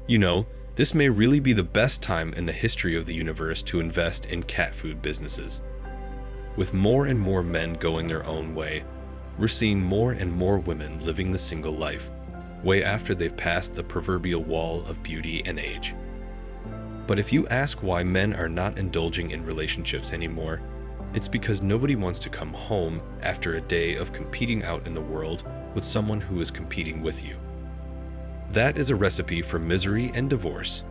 You know, this may really be the best time in the history of the universe to invest in cat food businesses. With more and more men going their own way, we're seeing more and more women living the single life, way after they've passed the proverbial wall of beauty and age. But if you ask why men are not indulging in relationships anymore, it's because nobody wants to come home after a day of competing out in the world with someone who is competing with you. That is a recipe for misery and divorce.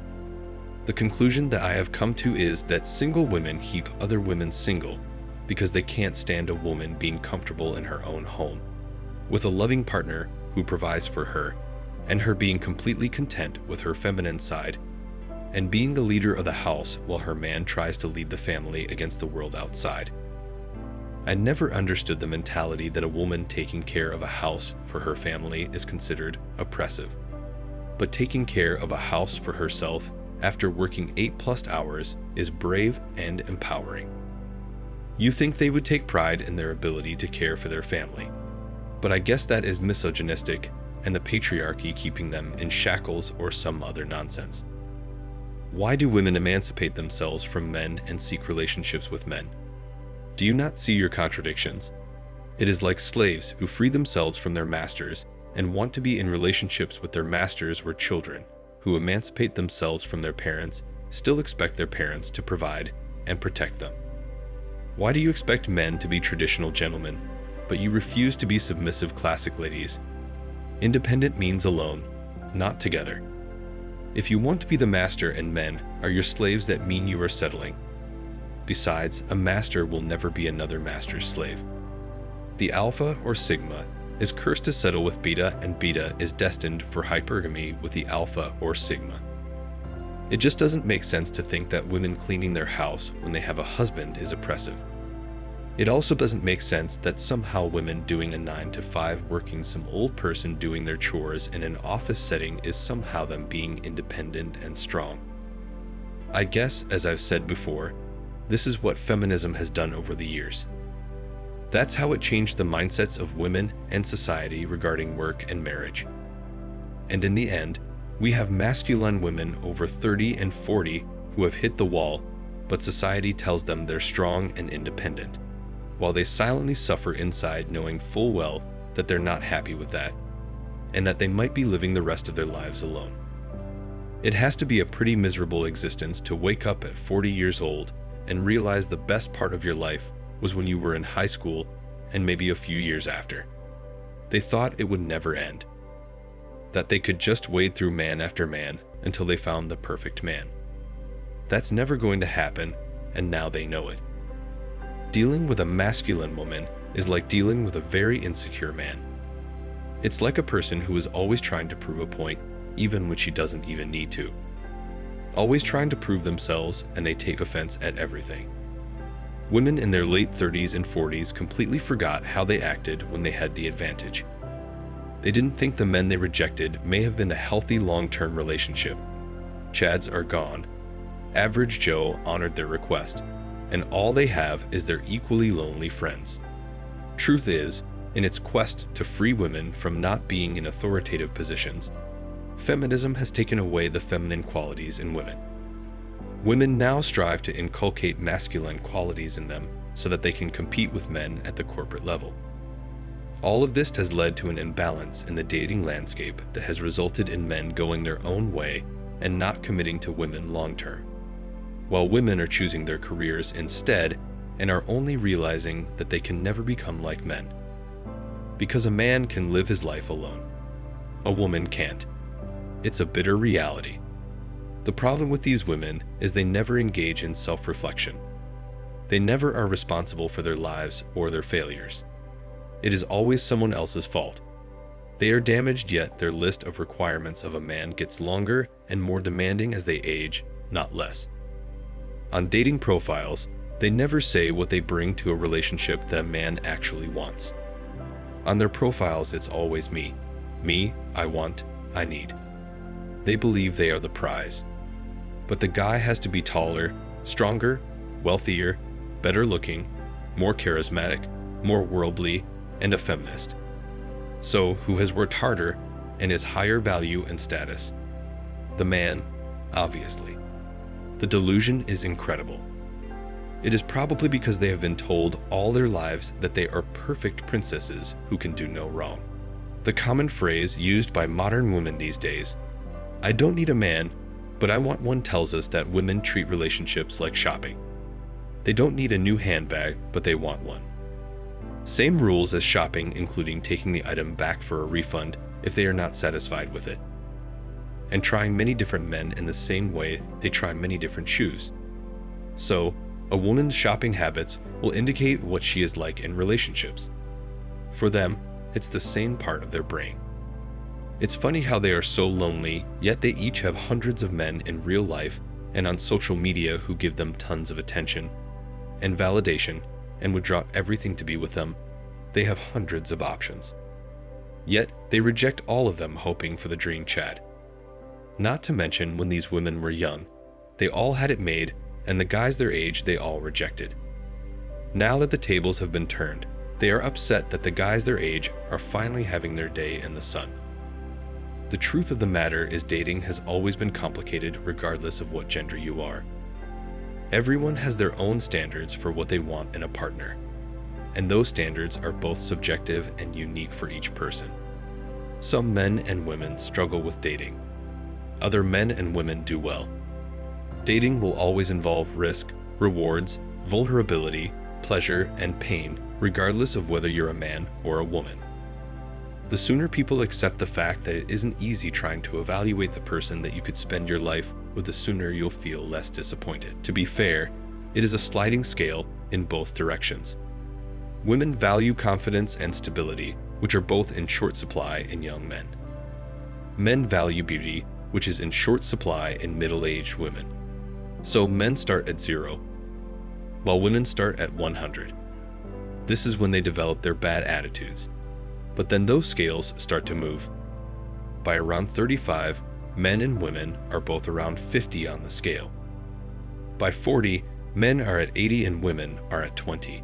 The conclusion that I have come to is that single women keep other women single because they can't stand a woman being comfortable in her own home, with a loving partner who provides for her, and her being completely content with her feminine side, and being the leader of the house while her man tries to lead the family against the world outside. I never understood the mentality that a woman taking care of a house for her family is considered oppressive. But taking care of a house for herself after working 8+ hours is brave and empowering. You think they would take pride in their ability to care for their family, but I guess that is misogynistic and the patriarchy keeping them in shackles or some other nonsense. Why do women emancipate themselves from men and seek relationships with men? Do you not see your contradictions? It is like slaves who free themselves from their masters and want to be in relationships with their masters, where children who emancipate themselves from their parents still expect their parents to provide and protect them. Why do you expect men to be traditional gentlemen, but you refuse to be submissive classic ladies? Independent means alone, not together. If you want to be the master and men are your slaves, that mean you are settling. Besides, a master will never be another master's slave. The alpha or sigma is cursed to settle with beta, and beta is destined for hypergamy with the alpha or sigma. It just doesn't make sense to think that women cleaning their house when they have a husband is oppressive. It also doesn't make sense that somehow women doing a 9-to-5 working some old person doing their chores in an office setting is somehow them being independent and strong. I guess, as I've said before, this is what feminism has done over the years. That's how it changed the mindsets of women and society regarding work and marriage. And in the end, we have masculine women over 30 and 40 who have hit the wall, but society tells them they're strong and independent, while they silently suffer inside, knowing full well that they're not happy with that, and that they might be living the rest of their lives alone. It has to be a pretty miserable existence to wake up at 40 years old and realize the best part of your life was when you were in high school and maybe a few years after. They thought it would never end, that they could just wade through man after man until they found the perfect man. That's never going to happen, and now they know it. Dealing with a masculine woman is like dealing with a very insecure man. It's like a person who is always trying to prove a point, even when she doesn't even need to. Always trying to prove themselves, and they take offense at everything. Women in their late 30s and 40s completely forgot how they acted when they had the advantage. They didn't think the men they rejected may have been a healthy long-term relationship. Chads are gone. Average Joe honored their request, and all they have is their equally lonely friends. Truth is, in its quest to free women from not being in authoritative positions, feminism has taken away the feminine qualities in women. Women now strive to inculcate masculine qualities in them so that they can compete with men at the corporate level. All of this has led to an imbalance in the dating landscape that has resulted in men going their own way and not committing to women long-term, while women are choosing their careers instead and are only realizing that they can never become like men. Because a man can live his life alone. A woman can't. It's a bitter reality. The problem with these women is they never engage in self-reflection. They never are responsible for their lives or their failures. It is always someone else's fault. They are damaged, yet their list of requirements of a man gets longer and more demanding as they age, not less. On dating profiles, they never say what they bring to a relationship that a man actually wants. On their profiles, it's always me. Me, I want, I need. They believe they are the prize. But the guy has to be taller, stronger, wealthier, better looking, more charismatic, more worldly, and a feminist. So, who has worked harder and is higher value and status? The man, obviously. The delusion is incredible. It is probably because they have been told all their lives that they are perfect princesses who can do no wrong. The common phrase used by modern women these days, "I don't need a man, but I want one," tells us that women treat relationships like shopping. They don't need a new handbag, but they want one. Same rules as shopping, including taking the item back for a refund if they are not satisfied with it, and trying many different men in the same way they try many different shoes. So, a woman's shopping habits will indicate what she is like in relationships. For them, it's the same part of their brain. It's funny how they are so lonely, yet they each have hundreds of men in real life and on social media who give them tons of attention and validation and would drop everything to be with them. They have hundreds of options. Yet, they reject all of them hoping for the dream Chad. Not to mention when these women were young, they all had it made, and the guys their age they all rejected. Now that the tables have been turned, they are upset that the guys their age are finally having their day in the sun. The truth of the matter is dating has always been complicated regardless of what gender you are. Everyone has their own standards for what they want in a partner, and those standards are both subjective and unique for each person. Some men and women struggle with dating. Other men and women do well. Dating will always involve risk, rewards, vulnerability, pleasure, and pain, regardless of whether you're a man or a woman. The sooner people accept the fact that it isn't easy trying to evaluate the person that you could spend your life with, the sooner you'll feel less disappointed. To be fair, it is a sliding scale in both directions. Women value confidence and stability, which are both in short supply in young men. Men value beauty, which is in short supply in middle-aged women. So men start at 0, while women start at 100. This is when they develop their bad attitudes. But then those scales start to move. By around 35, men and women are both around 50 on the scale. By 40, men are at 80 and women are at 20.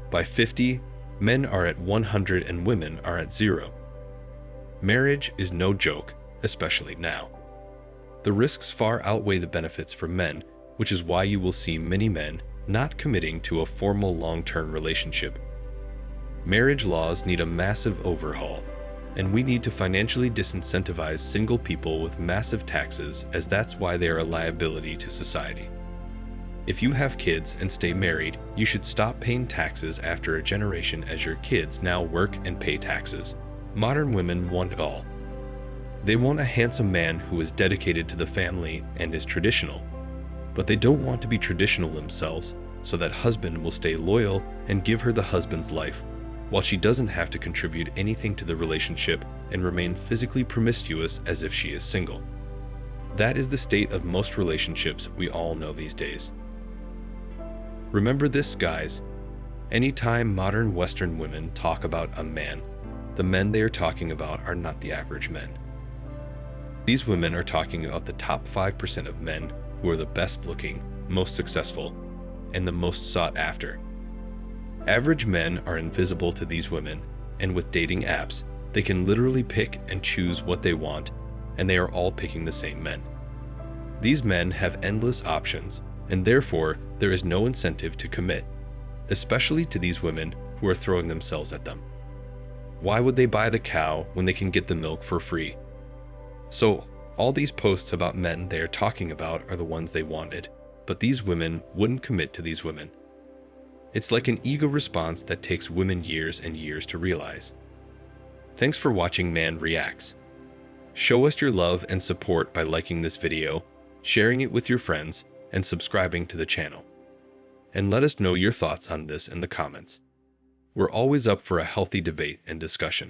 By 50, men are at 100 and women are at 0. Marriage is no joke, especially now. The risks far outweigh the benefits for men, which is why you will see many men not committing to a formal long-term relationship. Marriage laws need a massive overhaul, and we need to financially disincentivize single people with massive taxes, as that's why they are a liability to society. If you have kids and stay married, you should stop paying taxes after a generation, as your kids now work and pay taxes. Modern women want it all. They want a handsome man who is dedicated to the family and is traditional, but they don't want to be traditional themselves, so that husband will stay loyal and give her the husband's life, while she doesn't have to contribute anything to the relationship and remain physically promiscuous as if she is single. That is the state of most relationships we all know these days. Remember this, guys. Anytime modern Western women talk about a man, the men they are talking about are not the average men. These women are talking about the top 5% of men who are the best looking, most successful, and the most sought after. Average men are invisible to these women, and with dating apps, they can literally pick and choose what they want, and they are all picking the same men. These men have endless options, and therefore there is no incentive to commit, especially to these women who are throwing themselves at them. Why would they buy the cow when they can get the milk for free? So, all these posts about men they are talking about are the ones they wanted, but these women wouldn't commit to these women. It's like an ego response that takes women years and years to realize. Thanks for watching Man Reacts. Show us your love and support by liking this video, sharing it with your friends, and subscribing to the channel. And let us know your thoughts on this in the comments. We're always up for a healthy debate and discussion.